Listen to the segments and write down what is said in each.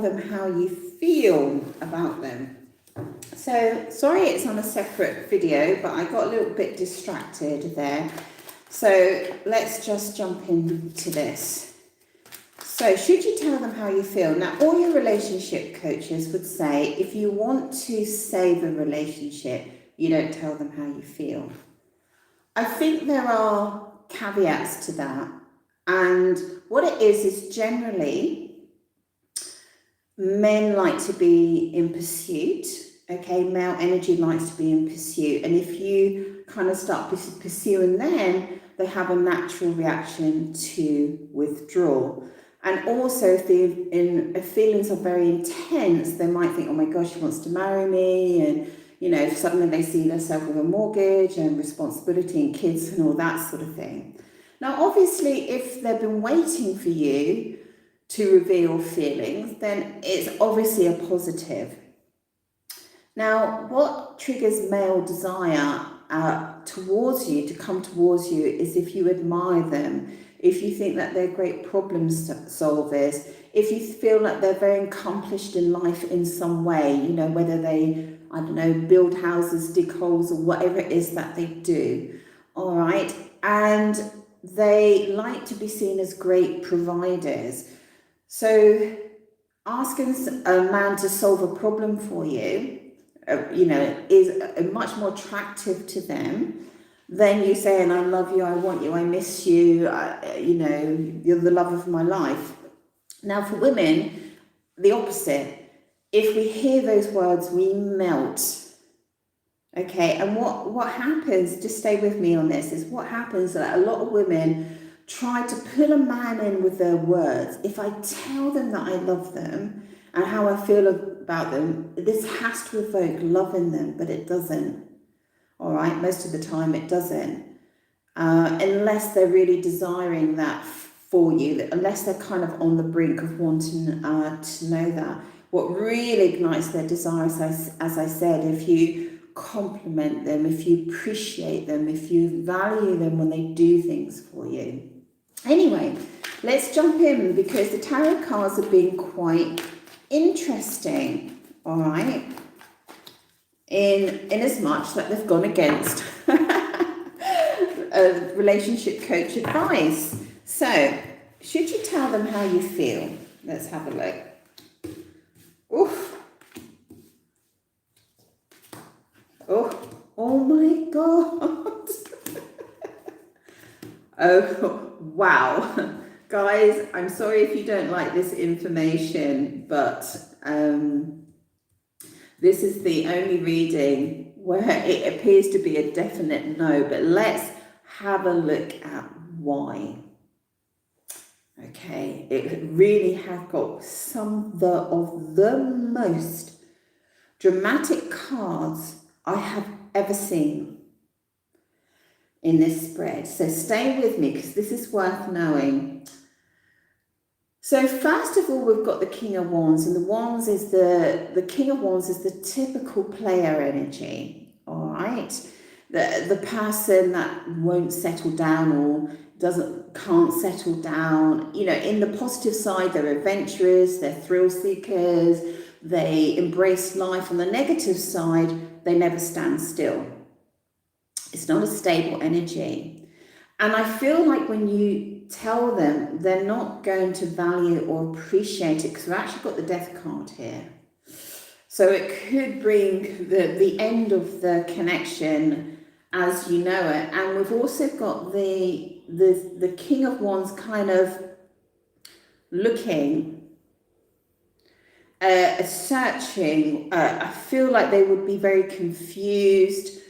them how you feel about them. So, sorry it's on a separate video, but I got a little bit distracted there. So, let's just jump into this. So, should you tell them how you feel? Now, all your relationship coaches would say, if you want to save a relationship, you don't tell them how you feel. I think there are caveats to that. And what it is generally, men like to be in pursuit. Okay, male energy likes to be in pursuit. And if you kind of start pursuing them, they have a natural reaction to withdraw. And also, if the feelings are very intense, they might think, oh my gosh, she wants to marry me. And, you know, suddenly they see themselves with a mortgage and responsibility and kids and all that sort of thing. Now, obviously, if they've been waiting for you to reveal feelings, then it's obviously a positive. Now, what triggers male desire towards you, to come towards you, is if you admire them, if you think that they're great problem solvers, if you feel that they're very accomplished in life in some way, you know, whether they, I don't know, build houses, dig holes, or whatever it is that they do, all right? And they like to be seen as great providers. So asking a man to solve a problem for you, you know, is much more attractive to them than you saying, I love you, I want you, I miss you, you know, you're the love of my life. Now for women, the opposite. If we hear those words, we melt. Okay, and what happens, just stay with me on this, is what happens that a lot of women try to pull a man in with their words. If I tell them that I love them and how I feel about them, this has to evoke love in them, but it doesn't. All right, most of the time it doesn't. Unless they're really desiring that for you, unless they're kind of on the brink of wanting to know that. What really ignites their desire, as I said, if you compliment them, if you appreciate them, if you value them when they do things for you. Anyway, let's jump in, because the tarot cards have been quite interesting, all right, in as much that they've gone against relationship coach advice. So, should you tell them how you feel? Let's have a look. Oof. Oh my God. Oh, wow. Guys, I'm sorry if you don't like this information, but this is the only reading where it appears to be a definite no, but let's have a look at why. Okay, it really has got some of the most dramatic cards I have ever seen in this spread. So stay with me, because this is worth knowing. So first of all, we've got the King of Wands, and the King of Wands is the typical player energy, all right? The person that won't settle down or can't settle down. You know, in the positive side, they're adventurous, they're thrill seekers, they embrace life. On the negative side, they never stand still. It's not a stable energy. And I feel like when you tell them, they're not going to value or appreciate it, because we've actually got the Death card here. So it could bring the end of the connection as you know it. And we've also got the King of Wands kind of looking, searching. I feel like they would be very confused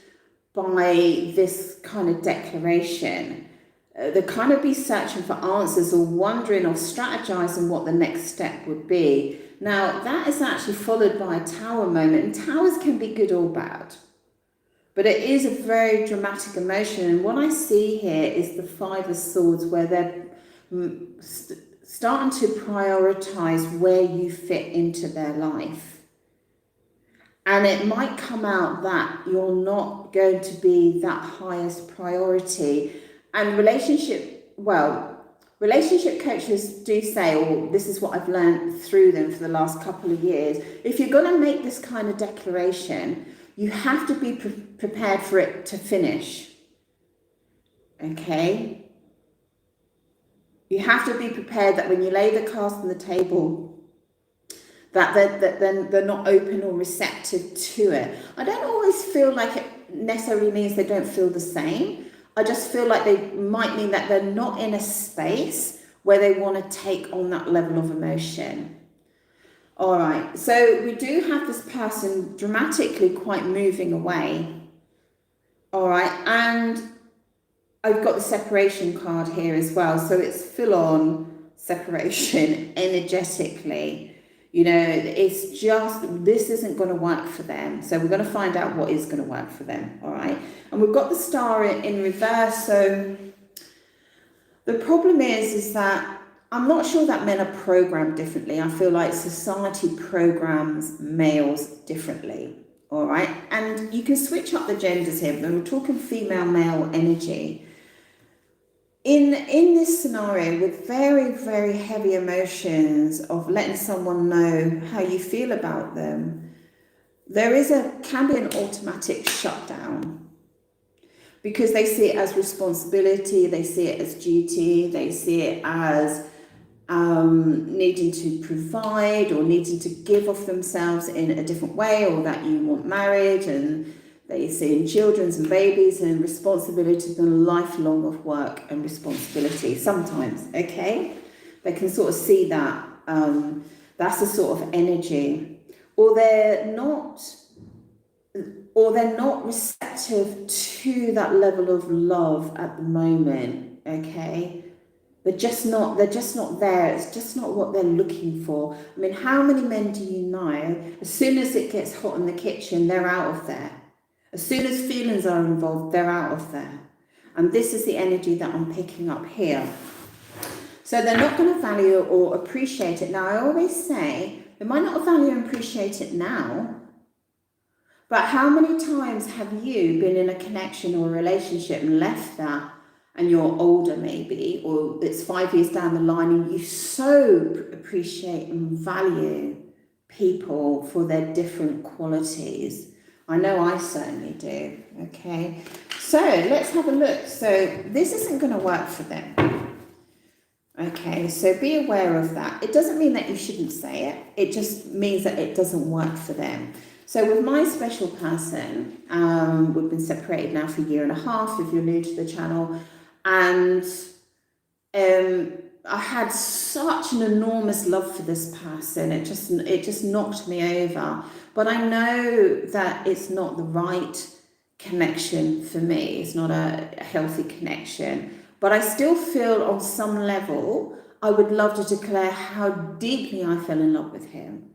by this kind of declaration. They'll kind of be searching for answers, or wondering or strategizing what the next step would be. Now, that is actually followed by a Tower moment, and Towers can be good or bad, but it is a very dramatic emotion. And what I see here is the Five of Swords, where they're starting to prioritize where you fit into their life. And it might come out that you're not going to be that highest priority. And relationship, well, Relationship coaches do say, or this is what I've learned through them for the last couple of years, if you're going to make this kind of declaration, you have to be prepared for it to finish. Okay? You have to be prepared that when you lay the cards on the table, that they're not open or receptive to it. I don't always feel like it necessarily means they don't feel the same. I just feel like they might mean that they're not in a space where they want to take on that level of emotion. All right, so we do have this person dramatically quite moving away. All right, and I've got the separation card here as well. So it's full on separation energetically. You know, it's just, this isn't going to work for them. So we're going to find out what is going to work for them. All right. And we've got the star in reverse. So the problem is that I'm not sure that men are programmed differently. I feel like society programs males differently. All right. And you can switch up the genders here. When we're talking female, male energy. In this scenario, with very, very heavy emotions of letting someone know how you feel about them, there can be an automatic shutdown because they see it as responsibility, they see it as duty, they see it as needing to provide or needing to give of themselves in a different way, or that you want marriage, and they see in children's and babies and responsibilities and a lifelong of work and responsibility sometimes, okay? They can sort of see that. That's a sort of energy. Or they're not receptive to that level of love at the moment, okay? They're just not there. It's just not what they're looking for. I mean, how many men do you know, as soon as it gets hot in the kitchen, they're out of there? As soon as feelings are involved, they're out of there. And this is the energy that I'm picking up here. So they're not going to value or appreciate it. Now, I always say, they might not value and appreciate it now, but how many times have you been in a connection or a relationship and left that, and you're older maybe, or it's 5 years down the line, and you so appreciate and value people for their different qualities? I know I certainly do, okay? So let's have a look. So this isn't going to work for them. Okay, so be aware of that. It doesn't mean that you shouldn't say it. It just means that it doesn't work for them. So with my special person, we've been separated now for 1.5 years if you're new to the channel. And I had such an enormous love for this person. It just knocked me over. But I know that it's not the right connection for me. It's not a healthy connection. But I still feel on some level, I would love to declare how deeply I fell in love with him.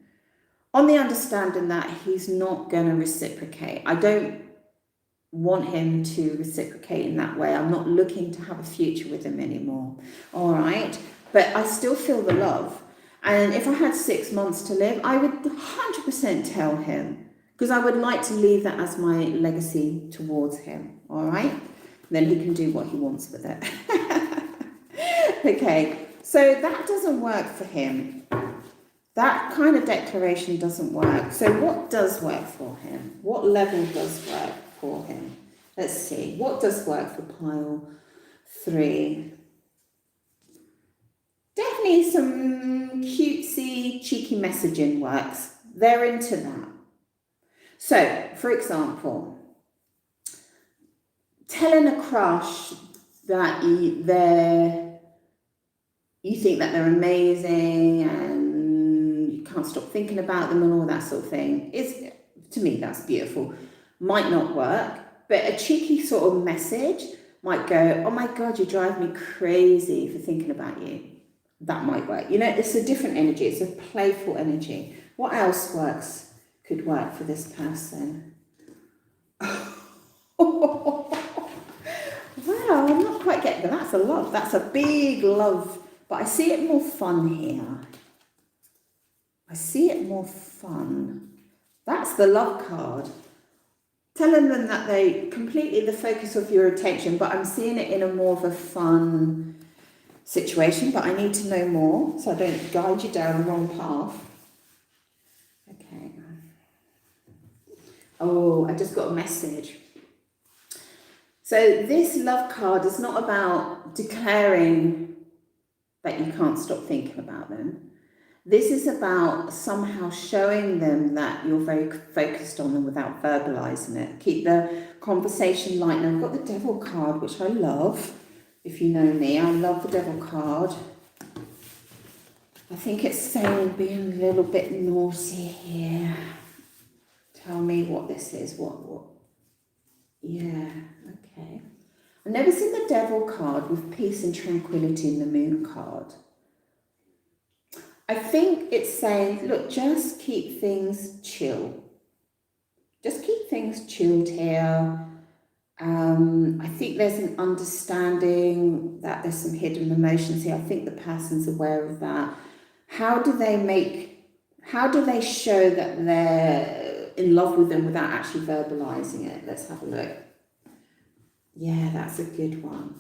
On the understanding that he's not going to reciprocate. I don't want him to reciprocate in that way. I'm not looking to have a future with him anymore. All right. But I still feel the love. And if I had 6 months to live, I would 100% tell him, because I would like to leave that as my legacy towards him. All right. Then he can do what he wants with it. Okay. So that doesn't work for him. That kind of declaration doesn't work. So what does work for him? What level does work for him? Let's see. What does work for pile 3? Definitely some cutesy, cheeky messaging works. They're into that. So, for example, telling a crush that you think that they're amazing and you can't stop thinking about them and all that sort of thing, to me, that's beautiful. Might not work, but a cheeky sort of message might go, oh my God, you drive me crazy for thinking about you. That might work. You know, it's a different energy. It's a playful energy. What else could work for this person? Wow, I'm not quite getting that. That's a love. That's a big love. But I see it more fun here. I see it more fun. That's the love card. Telling them that they completely the focus of your attention, but I'm seeing it in a more of a fun, situation, but I need to know more so I don't guide you down the wrong path. Okay. Oh, I just got a message. So this love card is not about declaring that you can't stop thinking about them. This is about somehow showing them that you're very focused on them without verbalizing it. Keep the conversation light. Now I've got the Devil card, which I love. If you know me, I love the Devil card. I think it's saying being a little bit naughty here. Tell me what this is. What? Yeah, okay. I've never seen the Devil card with peace and tranquility in the Moon card. I think it's saying, look, just keep things chill. Just keep things chilled here. I think there's an understanding that there's some hidden emotions here. I think the person's aware of that. How do they show that they're in love with them without actually verbalizing it? Let's have a look. Yeah, that's a good one.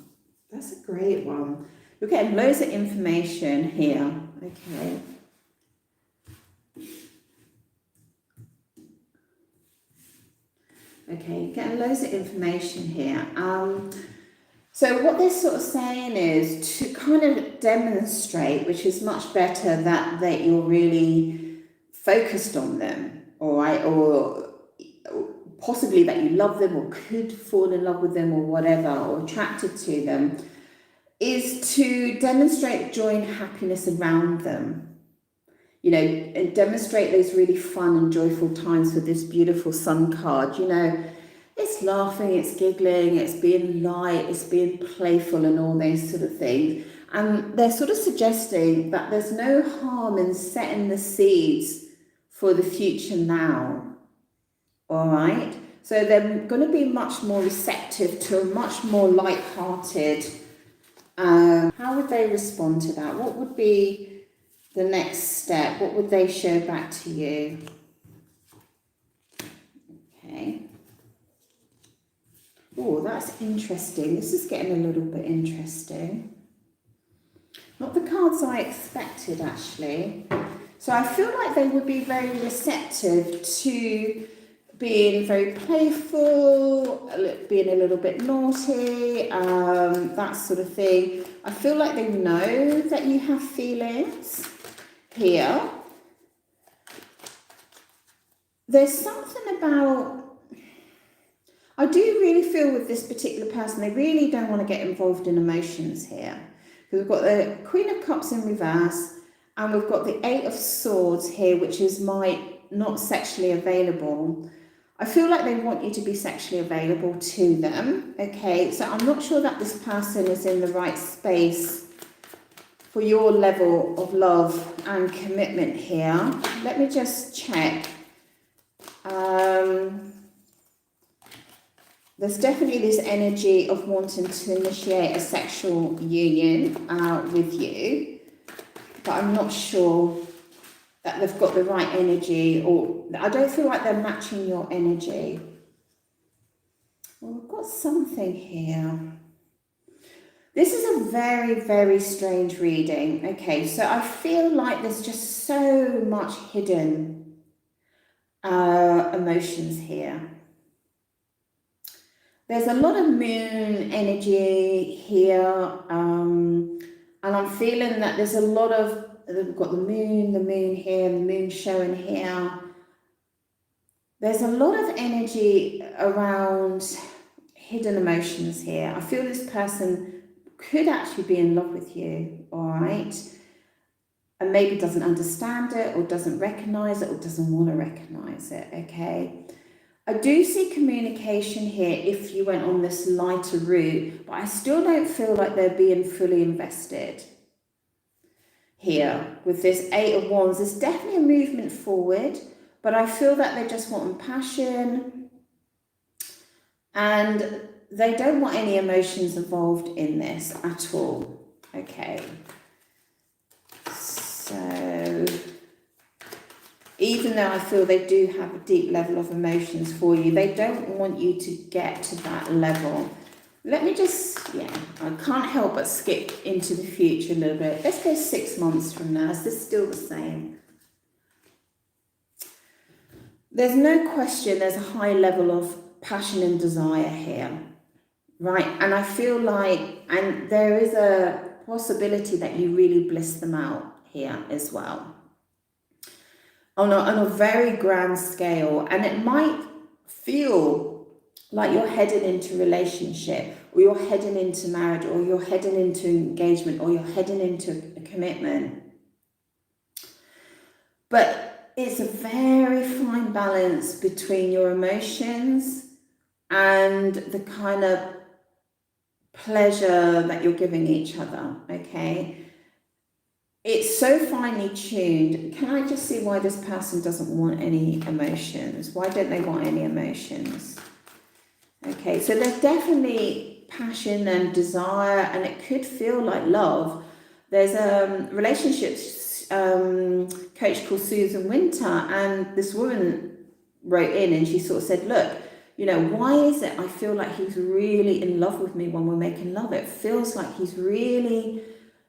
That's a great one. We're getting loads of information here. Okay. Okay, getting loads of information here. So what they're sort of saying is to kind of demonstrate, which is much better, that you're really focused on them, all right, or possibly that you love them or could fall in love with them or whatever, or attracted to them, is to demonstrate joy and happiness around them. You know, and demonstrate those really fun and joyful times with this beautiful sun card. You know, it's laughing, it's giggling, it's being light, it's being playful and all those sort of things. And they're sort of suggesting that there's no harm in setting the seeds for the future now. All right? So they're going to be much more receptive to a much more light-hearted. How would they respond to that? What would be the next step? What would they show back to you? Okay. Oh, that's interesting. This is getting a little bit interesting. Not the cards I expected, actually. So I feel like they would be very receptive to being very playful, being a little bit naughty, that sort of thing. I feel like they know that you have feelings here. There's something about, I do really feel with this particular person, they really don't want to get involved in emotions here. Because we've got the Queen of Cups in reverse, and we've got the Eight of Swords here, which is not sexually available. I feel like they want you to be sexually available to them, okay? So I'm not sure that this person is in the right space for your level of love and commitment here. Let me just check. There's definitely this energy of wanting to initiate a sexual union with you, but I'm not sure that they've got the right energy, or I don't feel like they're matching your energy. Well, we've got something here. This is a very, very strange reading. Okay, so I feel like there's just so much hidden emotions here. There's a lot of moon energy here, and I'm feeling that there's a lot of, we've got the moon here, the moon showing here. There's a lot of energy around hidden emotions here. I feel this person could actually be in love with you, all right? And maybe doesn't understand it, or doesn't recognize it, or doesn't want to recognize it, okay? I do see communication here if you went on this lighter route, but I still don't feel like they're being fully invested here with this Eight of Wands. There's definitely a movement forward, but I feel that they just want passion and they don't want any emotions involved in this at all. Okay, so even though I feel they do have a deep level of emotions for you, they don't want you to get to that level. Let me just yeah, I can't help but skip into the future a little bit. Let's go 6 months from now. Is this still the same? There's no question there's a high level of passion and desire here, right? And I feel like, and there is a possibility that you really bliss them out here as well. On a very grand scale, and it might feel like you're heading into relationship, or you're heading into marriage, or you're heading into engagement, or you're heading into a commitment. But it's a very fine balance between your emotions and the kind of pleasure that you're giving each other, okay? It's so finely tuned. Can I just see why this person doesn't want any emotions? Why don't they want any emotions? Okay, so there's definitely passion and desire, and it could feel like love. There's a relationships coach called Susan Winter, and this woman wrote in and she sort of said, look, you know, why is it I feel like he's really in love with me when we're making love? It feels like he's really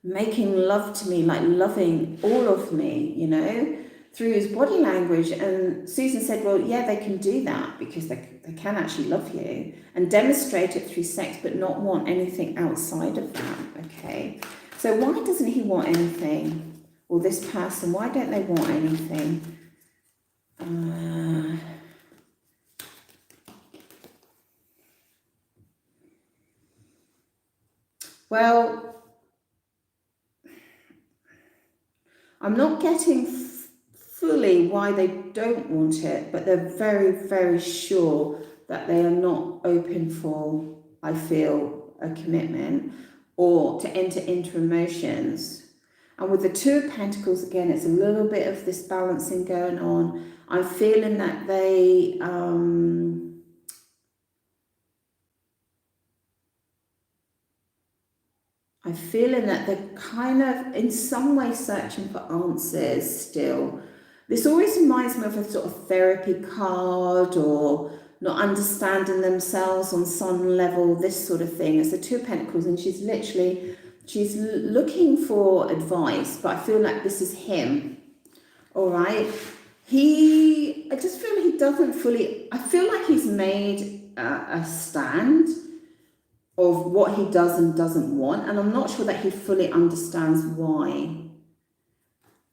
making love to me, like loving all of me, you know, through his body language. And Susan said, well, yeah, they can do that because they can actually love you and demonstrate it through sex, but not want anything outside of that, okay? So why doesn't he want anything? Or this person, why don't they want anything? Well, I'm not getting fully why they don't want it, but they're very, very sure that they are not open for, I feel, a commitment or to enter into emotions. And with the Two of Pentacles, again, it's a little bit of this balancing going on. I'm feeling that they... I'm feeling that they're kind of in some way searching for answers still. This always reminds me of a sort of therapy card, or not understanding themselves on some level, this sort of thing. It's the Two of Pentacles, and she's looking for advice, but I feel like this is him, all right? I just feel he doesn't fully, I feel like he's made a stand of what he does and doesn't want, and I'm not sure that he fully understands why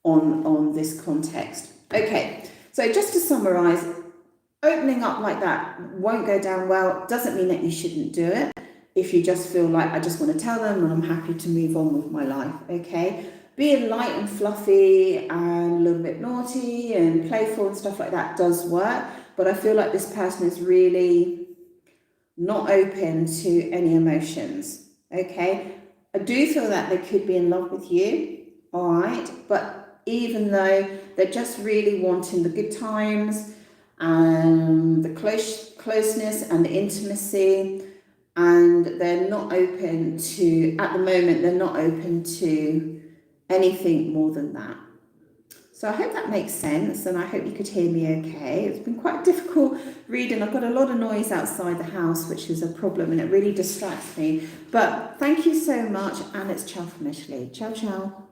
on this context. Okay, so just to summarize, opening up like that won't go down well. Doesn't mean that you shouldn't do it if you just feel like, I just want to tell them and I'm happy to move on with my life, okay? Being light and fluffy and a little bit naughty and playful and stuff like that does work, but I feel like this person is really not open to any emotions, okay? I do feel that they could be in love with you, all right? But even though they're just really wanting the good times and the closeness and the intimacy, and they're not open to, at the moment, they're not open to anything more than that. So I hope that makes sense, and I hope you could hear me okay. It's been quite difficult reading. I've got a lot of noise outside the house, which is a problem, and it really distracts me. But thank you so much, and it's ciao from Italy. Ciao, ciao.